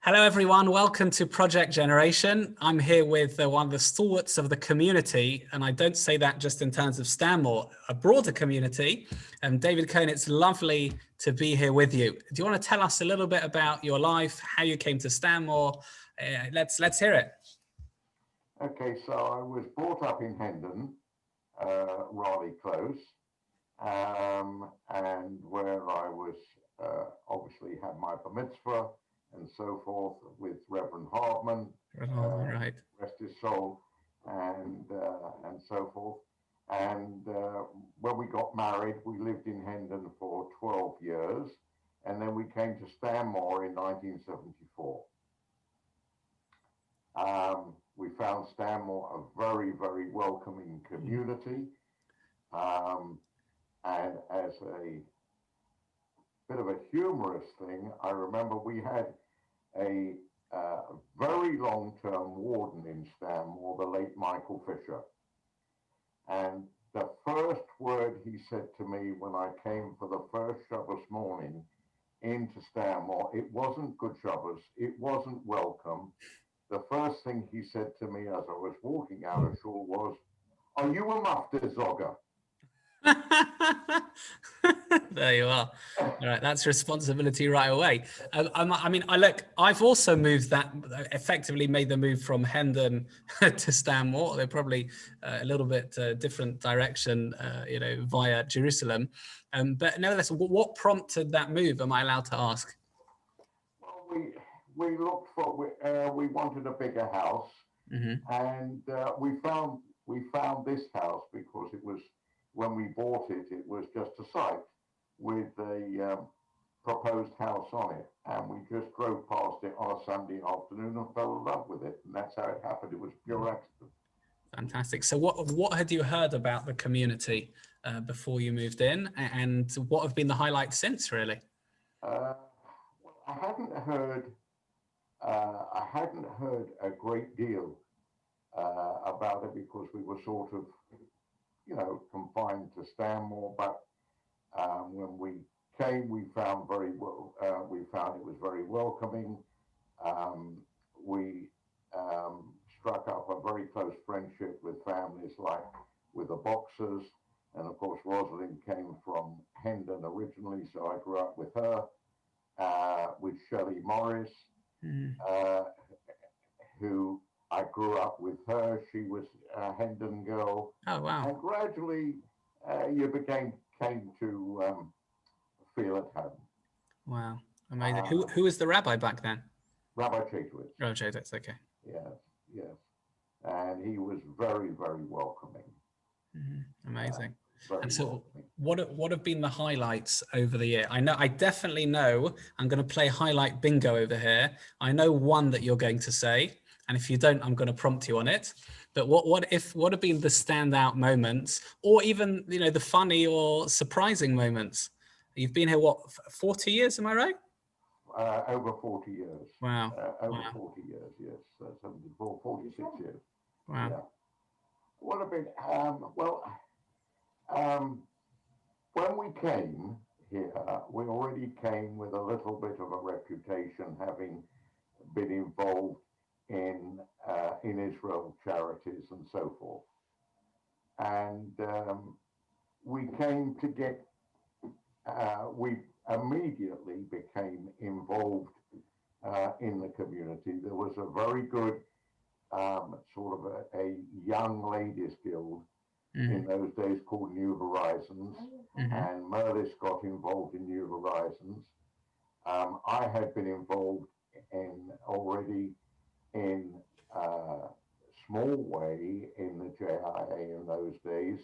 Hello, everyone. Welcome to Project Generation. I'm here with one of the stalwarts of the community, and I don't say that just in terms of Stanmore, a broader community. David Cohen, it's lovely to be here with you. Do you want to tell us a little bit about your life, how you came to Stanmore? Let's hear it. Okay, so I was brought up in Hendon, Raleigh Close, and where I was obviously had my bar mitzvah and so forth with Reverend Hartman, Right. rest his soul, and so forth. And when we got married, we lived in Hendon for 12 years, and then we came to Stanmore in 1974. We found Stanmore a very, very welcoming community. And as a bit of a humorous thing, I remember we had a very long-term warden in Stanmore, the late Michael Fisher. And the first word he said to me when I came for the first Shabbos morning into Stanmore, it wasn't Good Shabbos, it wasn't welcome. The first thing he said to me as I was walking out of shul was, "Are you a mufta zogger?" There you are. All right, that's responsibility right away. Look, I've also moved that, effectively made the move from Hendon to Stanmore. They're probably a little bit different direction, via Jerusalem. But nevertheless, what prompted that move? Am I allowed to ask? Well, we looked for we wanted a bigger house, and we found this house because it was, when we bought it, it was just a site with a proposed house on it, and we just drove past it on a Sunday afternoon and fell in love with it, and that's how it happened. It was pure accident. Fantastic. So what had you heard about the community before you moved in, and what have been the highlights since, really? I hadn't heard a great deal about it because we were sort of, confined to Stanmore. But when we came, we found it was very welcoming. We struck up a very close friendship with families like with the Boxers, and of course Rosalind came from Hendon originally, so I grew up with her. With Shelley Morris, who I grew up with her. She was a Hendon girl. Oh, wow. And gradually you came to feel at home. Wow, amazing. Who was the rabbi back then? Rabbi Chaitowitz. Rabbi Chaitowitz, okay. Yes. And he was very, very welcoming. Amazing. And so welcoming. what have been the highlights over the year? I definitely know, I'm going to play highlight bingo over here. I know one that you're going to say, and if you don't, I'm going to prompt you on it. But what have been the standout moments, or even, the funny or surprising moments? You've been here, 40 years, am I right? Over 40 years. Wow. Over 40 years, yes. 74, 46 years. Wow. Yeah. What have been, when we came here, we already came with a little bit of a reputation, having been involved in Israel charities and so forth. And we came to get, we immediately became involved in the community. There was a very good sort of a young ladies guild in those days called New Horizons, and Merlis got involved in New Horizons. I had been involved already in small way in the JIA in those days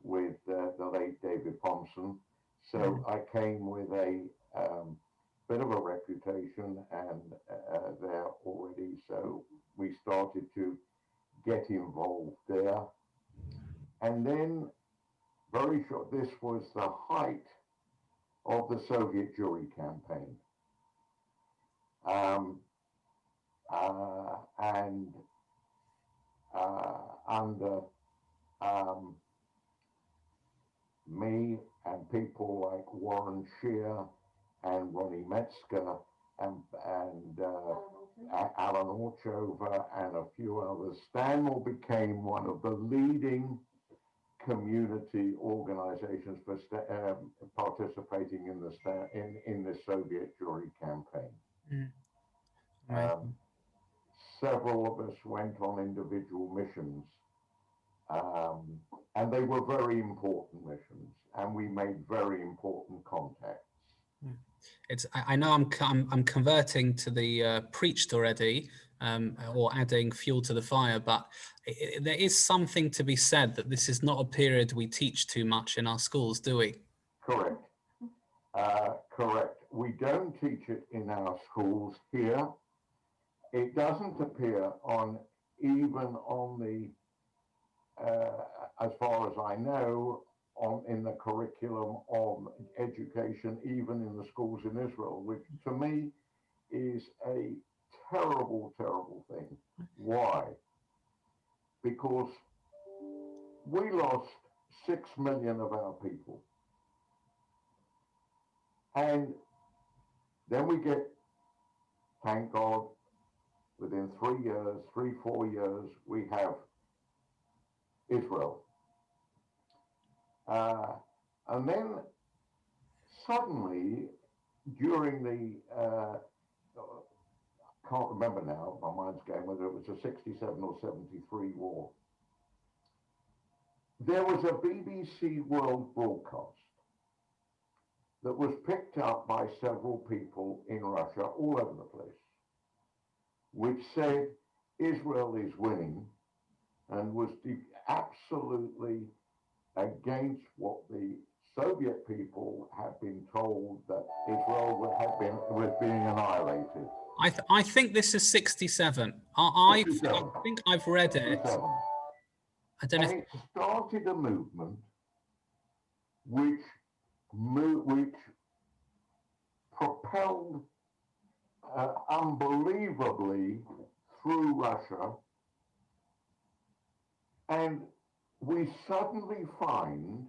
with the late David Thompson. So I came with a bit of a reputation and there already. So we started to get involved there. And then very short, this was the height of the Soviet Jewry campaign. And under me and people like Warren Shear and Ronnie Metzger and Alan Orchover and a few others, Stanmore became one of the leading community organizations for participating in the Soviet Jewry campaign. Amazing. Several of us went on individual missions, and they were very important missions, and we made very important contacts. I know I'm converting to the preached already, or adding fuel to the fire, but there is something to be said that this is not a period we teach too much in our schools, do we? Correct. Correct. We don't teach it in our schools here. It doesn't appear even on the, as far as I know, in the curriculum of education, even in the schools in Israel, which to me is a terrible, terrible thing. Why? Because we lost 6 million of our people. And then we get, thank God, within 4 years, we have Israel. And then suddenly, during the, can't remember now, my mind's going, whether it was a 67 or 73 war, there was a BBC World broadcast that was picked up by several people in Russia all over the place, which said Israel is winning, and was absolutely against what the Soviet people had been told, that Israel was being annihilated. I think this is 67. I 67. think I've read it. 67. I don't know. And it started a movement which propelled unbelievably through Russia, and we suddenly find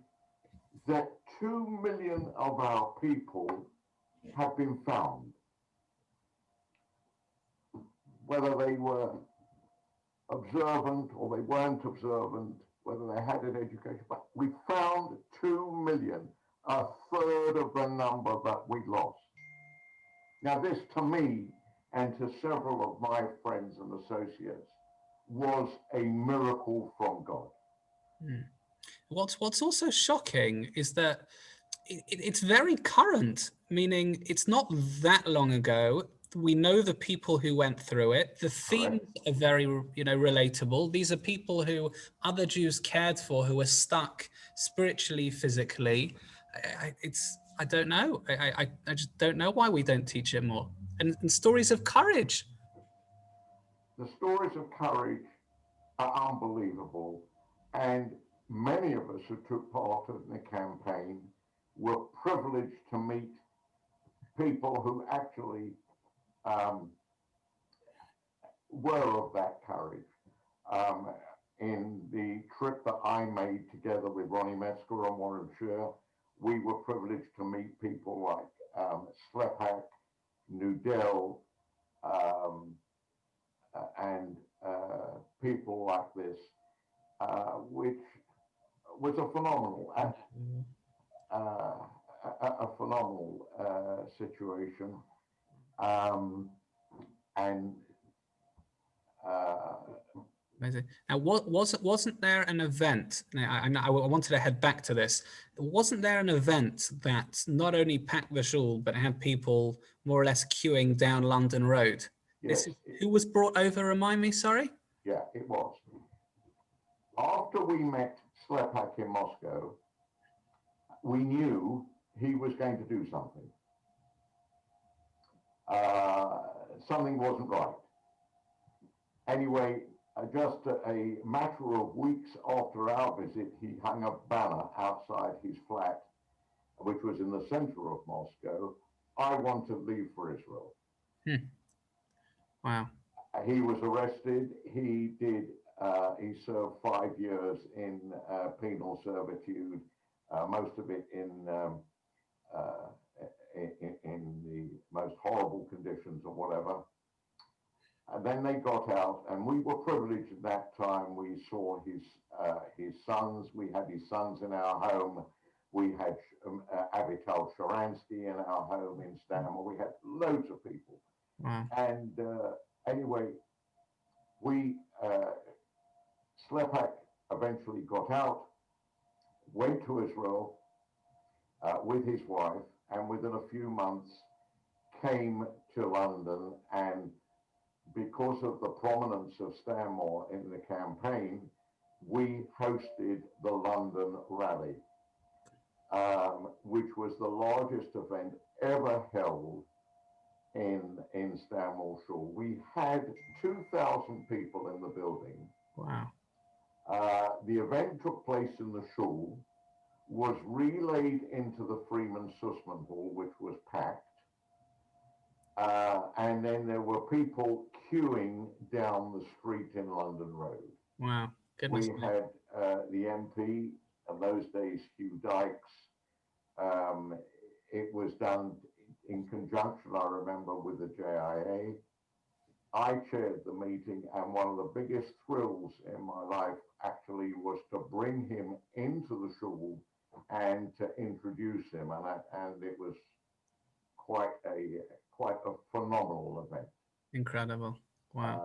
that 2 million of our people have been found, whether they were observant or they weren't observant, whether they had an education, but we found 2 million, a third of the number that we lost. Now this, to me and to several of my friends and associates, was a miracle from God. What's also shocking is that it's very current, meaning it's not that long ago. We know the people who went through it. The themes are very, relatable. These are people who other Jews cared for, who were stuck spiritually, physically. I don't know. I just don't know why we don't teach it more. And stories of courage. The stories of courage are unbelievable, and many of us who took part in the campaign were privileged to meet people who actually were of that courage. In the trip that I made together with Ronnie Metzger and Warren Scher, we were privileged to meet people like Slepak, Nudell, and people like this, which was a phenomenal, situation. And Amazing. Now, wasn't there an event? Now, I wanted to head back to this. Wasn't there an event that not only packed the shul, but had people more or less queuing down London Road? yes, Who was brought over? Remind me, sorry. yeah, it was. After we met Slepak in Moscow, we knew he was going to do something. Something wasn't right. Anyway, just a matter of weeks after our visit, he hung a banner outside his flat, which was in the center of Moscow. I want to leave for Israel. Wow. He was arrested. He served 5 years in penal servitude, most of it in the most horrible conditions or whatever. And then they got out, and we were privileged at that time. We saw his sons. We had his sons in our home. We had Avital Sharansky in our home in Stanmore. We had loads of people. Wow. And anyway, we Slepak eventually got out, went to Israel with his wife, and within a few months came to London. And because of the prominence of Stanmore in the campaign, we hosted the London Rally, which was the largest event ever held in Stanmore Shul. We had 2,000 people in the building. Wow. The event took place in the Shul, was relayed into the Freeman Sussman Hall, which was packed. And then there were people queuing down the street in London Road. Wow. Goodness We me. had the MP of those days, Hugh Dykes. It was done in conjunction, I remember, with the JIA. I chaired the meeting, and one of the biggest thrills in my life actually was to bring him into the shul and to introduce him, and it was quite a phenomenal event. Incredible. Wow.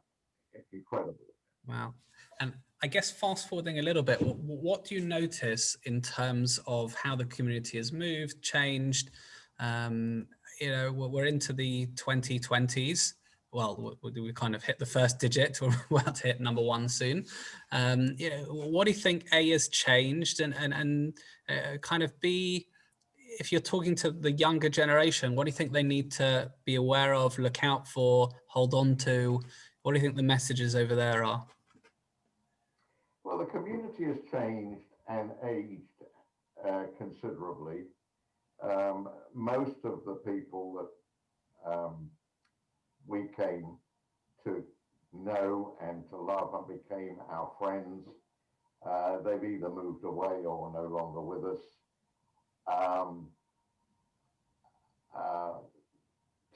Incredible. Wow. And I guess fast forwarding a little bit, what do you notice in terms of how the community has moved, changed? You know, we're into the 2020s. Well, we kind of hit the first digit. We're about to hit number one soon. You know, what do you think A has changed, and kind of B, if you're talking to the younger generation, what do you think they need to be aware of, look out for, hold on to? What do you think the messages over there are? Well, the community has changed and aged considerably. Most of the people that we came to know and to love and became our friends, they've either moved away or are no longer with us.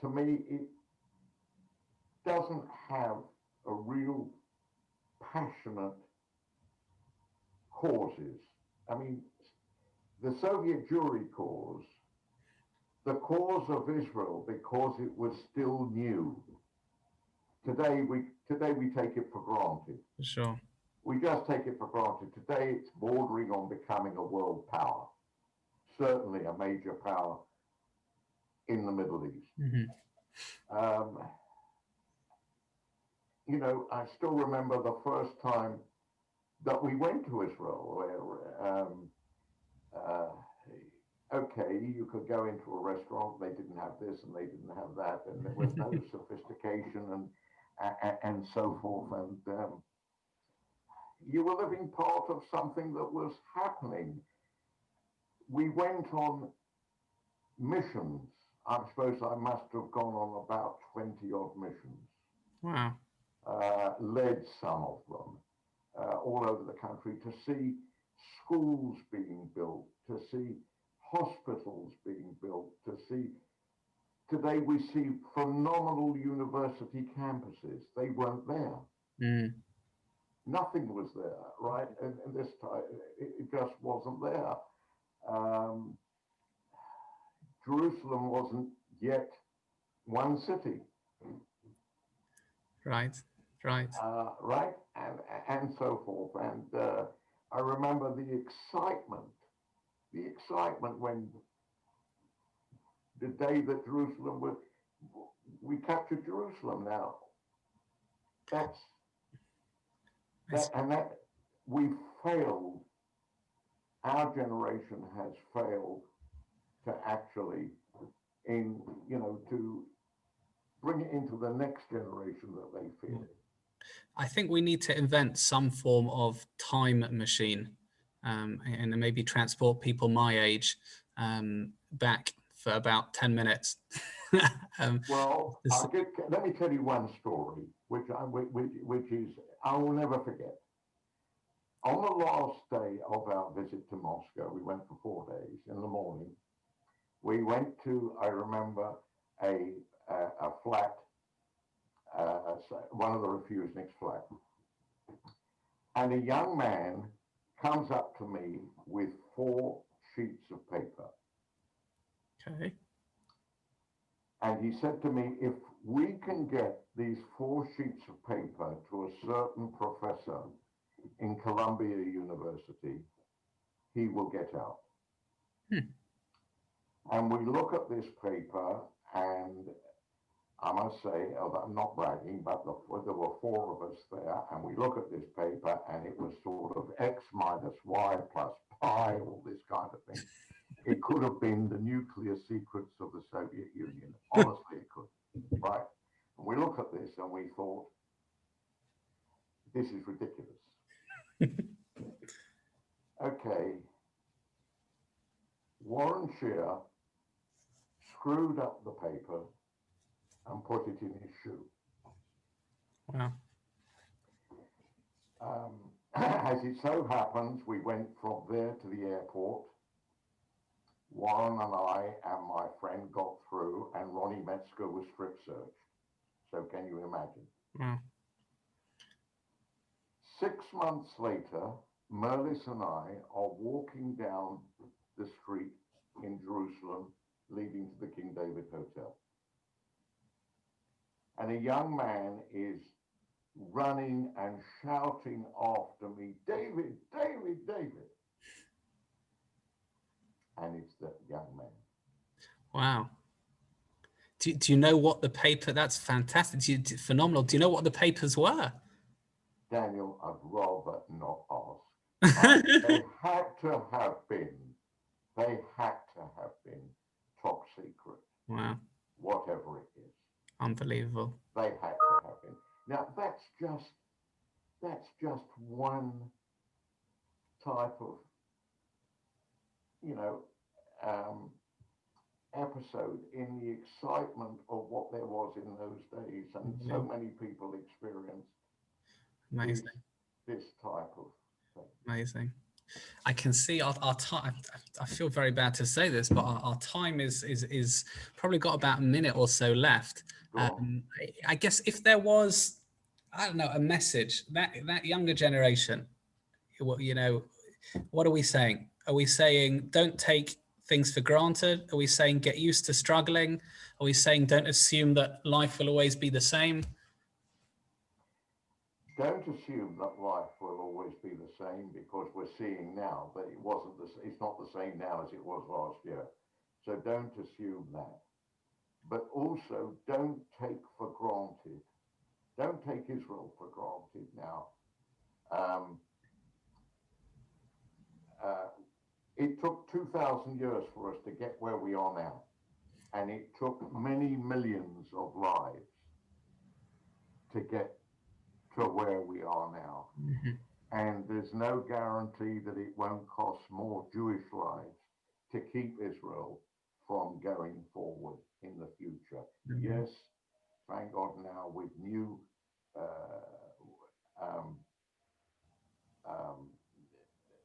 To me, it doesn't have a real passionate causes. I mean, the Soviet Jewry cause, the cause of Israel, because it was still new. Today we take it for granted. Sure. We just take it for granted. Today it's bordering on becoming a world power, certainly a major power in the Middle East. Mm-hmm. You know, I still remember the first time that we went to Israel, where okay, you could go into a restaurant, they didn't have this and they didn't have that, and there was no sophistication and so forth. And you were living part of something that was happening. We went on missions. I suppose I must have gone on about 20 odd missions. Wow. Led some of them all over the country to see schools being built, to see hospitals being built, to see. Today we see phenomenal university campuses. They weren't there. Mm. Nothing was there, right? And this time it just wasn't there. Jerusalem wasn't yet one city. Right. Right. Right? And so forth. And I remember the excitement when the day that Jerusalem was, we captured Jerusalem now. That we failed, our generation has failed to actually, to bring it into the next generation that they feel it. I think we need to invent some form of time machine, and maybe transport people my age back for about 10 minutes. Well, let me tell you one story, which is I will never forget. On the last day of our visit to Moscow, we went for 4 days. In the morning, we went to, I remember, a flat one of the refuseniks flag. And a young man comes up to me with 4 sheets of paper. Okay. And he said to me, if we can get these 4 sheets of paper to a certain professor in Columbia University, he will get out. And we look at this paper, and I must say, I'm not bragging, but there were 4 of us there, and we look at this paper, and it was sort of X minus Y plus pi, all this kind of thing. It could have been the nuclear secrets of the Soviet Union. Honestly, it could, right? And we look at this and we thought, this is ridiculous. Okay. Warren Shear screwed up the paper and put it in his shoe. Wow. As it so happens, we went from there to the airport. Warren and I and my friend got through, and Ronnie Metzger was strip searched. So can you imagine? Wow. 6 months later, Merlis and I are walking down the street in Jerusalem, leading to the King David Hotel. And a young man is running and shouting after me, David, David, David. And it's that young man. Wow. Do you know what the paper, that's fantastic, phenomenal. Do you know what the papers were? Daniel, I'd rather not ask. They had to have been top secret. Wow. Whatever it is. Unbelievable. They had to have been. Now that's just one type of, episode in the excitement of what there was in those days, and so many people experienced Amazing. This type of thing. Amazing. I can see our time. I feel very bad to say this, but our time is probably got about a minute or so left. I guess if there was, I don't know, a message that younger generation, what are we saying? Are we saying don't take things for granted? Are we saying get used to struggling? Are we saying don't assume that life will always be the same? Don't assume that life will always be the same, because we're seeing now that it's not the same now as it was last year. So don't assume that. But also don't take for granted. Don't take Israel for granted now. It took 2,000 years for us to get where we are now. And it took many millions of lives to get to where we are now. Mm-hmm. And there's no guarantee that it won't cost more Jewish lives to keep Israel from going forward in the future. Mm-hmm. Yes, thank God now with new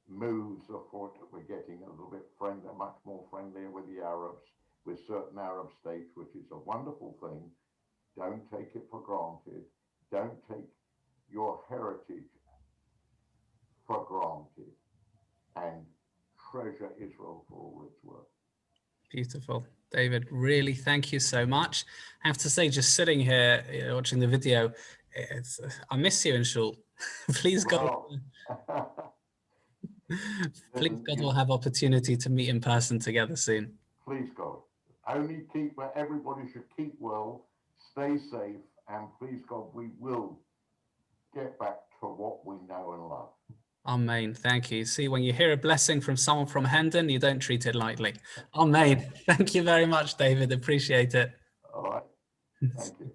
moves afoot, we're getting a little bit much more friendlier with the Arabs, with certain Arab states, which is a wonderful thing. Don't take it for granted. Don't take your heritage for granted, and treasure Israel for all it's worth. Beautiful. David, really thank you so much. I have to say, just sitting here watching the video, I miss you in Shul. Please God, please God, we'll have opportunity to meet in person together soon. Please God. Only everybody should keep well, stay safe, and please God, we will get back to what we know and love. Amen. Thank you. See, when you hear a blessing from someone from Hendon, you don't treat it lightly. Amen. Thank you very much, David. Appreciate it. All right. Thank you.